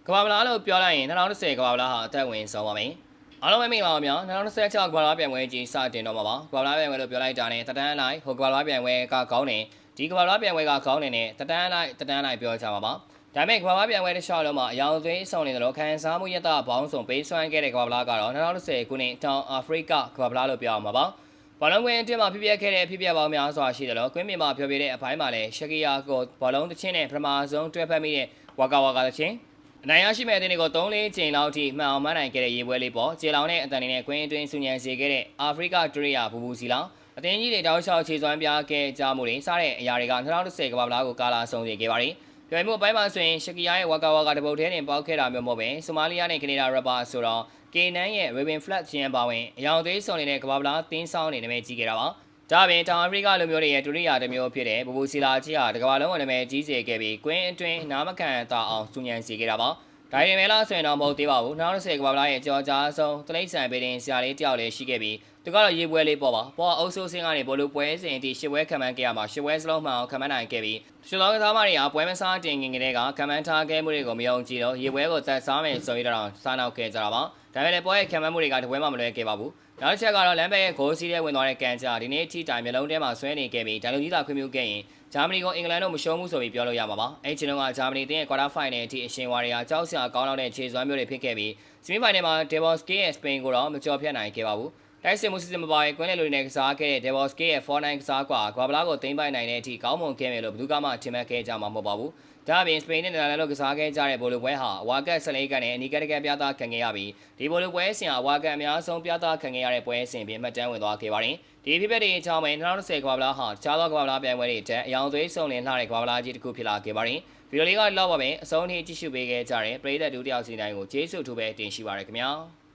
ကဘာလာလို့ပြောလိုက်ရင်2010ကဘာလာဟာအသက်ဝင်ဆုံးပါမယ်အားလုံးပဲမင်္ဂလာပါများ2016ကဘာလာပြန်ပွဲကြီးစတင်တော့မှာပါကဘာလာပြန်ပွဲလို့ပြောလိုက်တာနဲ့တတန်းလိုက်ဟိုကဘာလာပြန်ပွဲကကောင်းတယ်ဒီကဘာလာပြန်ပွဲကကောင်းတယ်နဲ့တတန်းလိုက်ပြောကြမှာပါဒါပေမဲ့ကဘာလာပြန်ပွဲတစ်လျှောက်လုံးမှာအယောင်သွေးဆောင်နေတယ်လို့ခန်းစားမှုရတဘောင်းဆောင်ပေးစွမ်းခဲ့တဲ့ကဘာလာကတော့2010ခုနှစ်တောင်အာဖရိကကဘာလာလို့ပြောမှာပါဘောလုံးကွင်းအတွင်းမှာဖြစ်ပျက်ခဲ့တဲ့ဖြစ်ပျက်ပေါင်းများစွာရှိတယ်လို့ကွင်းပြင်မှာပြောပြတဲ့အပိုင်းမှာလည်းရှက်ကီယာကိုဘောလုံးတစ်ချင်းနဲ့ပထမဆုံးတွဲဖက်မိတဲ့ဝါကာတစ်ချင်းအနိုင်ရရှိမဲ့အသင်းတွေကို3-4ချိန်လောက်ထိမှန်အောင်မှန်းနိုင်ခဲ့တဲ့ရေပွဲလေးပေါ်ခြေလောင်တဲ့အတန်နဲ့ကွင်းအတွင်းဆူညံစေခဲ့တဲ့အာဖရိကဒုတိယဘူစီလောင်အသင်းကြီးတွေတောက်လျှောက်ခြေစွမ်းပြခဲ့ကြမှုတွေစတဲ့အရာတွေက2010ကမ္ဘာလားကိုကာလာဆုံးစေခဲ့ပါတယ်။ပြိုင်မှုအပိုင်းမှာဆိုရင်ရှက်ကီယာရဲ့ဝါကာတပုတ်ထဲတင်ပေါက်ခဲ့တာမျိုးမဟုတ်ပဲဆိုမာလီယာနဲ့ကနေဒါရဘာဆိုတော့ကေနန်ရဲ့ Raven Flat ချင်းပါဝင်အယောင်သေးဆုံးနေတဲ့ကမ္ဘာလားတင်းဆောင်နေနာမည်ကြီးခဲ့တာပါ။ဒါပြင်တောင်အာဖရိကလူမျိုးတွေရဲ့ဒုတိယတစ်မျိုးဖြစ်တဲ့ဘူစီလာချီဟာတကမ္ဘာလုံးနာမည်ကြီးစေခဲ့ပြီးကွင်းအတွင်းနားမခံတာအောင်ဆူညံစေခဲ့တာပါ။ဒါရင်မဲလားဆိုရင်တော့မဟုတ်သေးပါဘူး2010ကဘာလာရဲ့ကြော်ကြားဆုံးတလိမ့်ဆန်ပေတင်ဆရာလေးတယောက်လည်းရှိခဲ့ပြီးသူကတော့ရေပွဲလေးပေါ်အုပ်စုစင်းကနေဘောလုံးပွဲစဉ်အထိရှစ်ပွဲခံမှန်းခဲ့ရမှာရှစ်ပွဲစလုံးမှအောင်ခံမှန်းနိုင်ခဲ့ပြီးရှစ်လောကစားမတွေကပွဲမစားတင်ငင်ကလေးကခံမှန်းထားခဲ့မှုတွေကိုမယုံကြည်တော့ရေပွဲကိုသက်စားမယ်ဆိုပြီးတော့စားနောက်ခဲ့ကြတာပါဒါပေမဲ့ပွဲရဲ့ခံမှန်းမှုတွေကတပွဲမှမလွဲခဲ့ပါဘူးနောက်တစ်ချက်ကတော့လမ်းဘက်ရဲ့ဂိုးစီးတဲ့ဝင်သွားတဲ့ကန်ချာဒီနေ့ထိတိုင်မျိုးလုံးထဲမှာဆွဲနေခဲ့ပြီးဒိုင်လိုကြီးသာခွင့်ပြုခဲ့ရင်ဂျာမနီကိုအင်္ဂလန်တို့မရှုံးဘူးဆိုပြီးပြောလို့ရမှာပါ။အဲ့ဒီချိန်ကဂျာမနီတင်းရဲ့ quarter final အထိအရှင်ဝါရီယာကြောက်စရာကောင်းလောက်တဲ့ခြေစွမ်းမျိုးတွေဖြစ်ခဲ့ပြီး semi final မှာ Debosque ရဲ့ Spain ကိုတော့မကျော်ဖြတ်နိုင်ခဲ့ပါဘူး။တိုက်စစ်မှုစစ်မပါရဲ့ကွင်းလေလူတွေနဲ့ကစားခဲ့တဲ့ Debosque ရဲ့ 4-9 ကစားကွာကွာဘလာကိုသိမ်းပိုက်နိုင်တဲ့အထိကောင်းမွန်ခဲ့မယ်လို့ဘယ်သူမှထင်မှတ်ခဲ့ကြမှာမဟုတ်ပါဘူး။ဒါအပြင် Spain နဲ့နယ်သာလန်တို့ကစားခဲ့ကြတဲ့ဘိုလိုပွဲဟာဝါကတ်14ကန်နဲ့အနီးကပ်ပြသခံခဲ့ရပြီးဒီဘိုလိုပွဲအစဉ်ဟာဝါကတ်အများဆုံးပြသခံခဲ့ရတဲ့ပွဲအစဉ်ပြင်မှတ်တမ်းဝင်သွားခဲ့ပါတယ်။ဒီဖြစ်ပျက်တွေအကြောင်းပဲ2010ကဘာလာဟာတခြားသောကဘာလာပြိုင်ပွဲတွေတက်အယောင်သွေးစုံလင်လှတဲ့ကဘာလာကြီးတစ်ခုဖြစ်လာခဲ့ပါတယ်။ဗီဒီယိုလေးကတော့ပါပဲအဆုံးထိကြည့်ရှုပေးခဲ့ကြတဲ့ပရိသတ်ဒုတိယစီတိုင်းကိုကျေးဇူးထူးပဲတင်ရှိပါရခင်ဗျာ။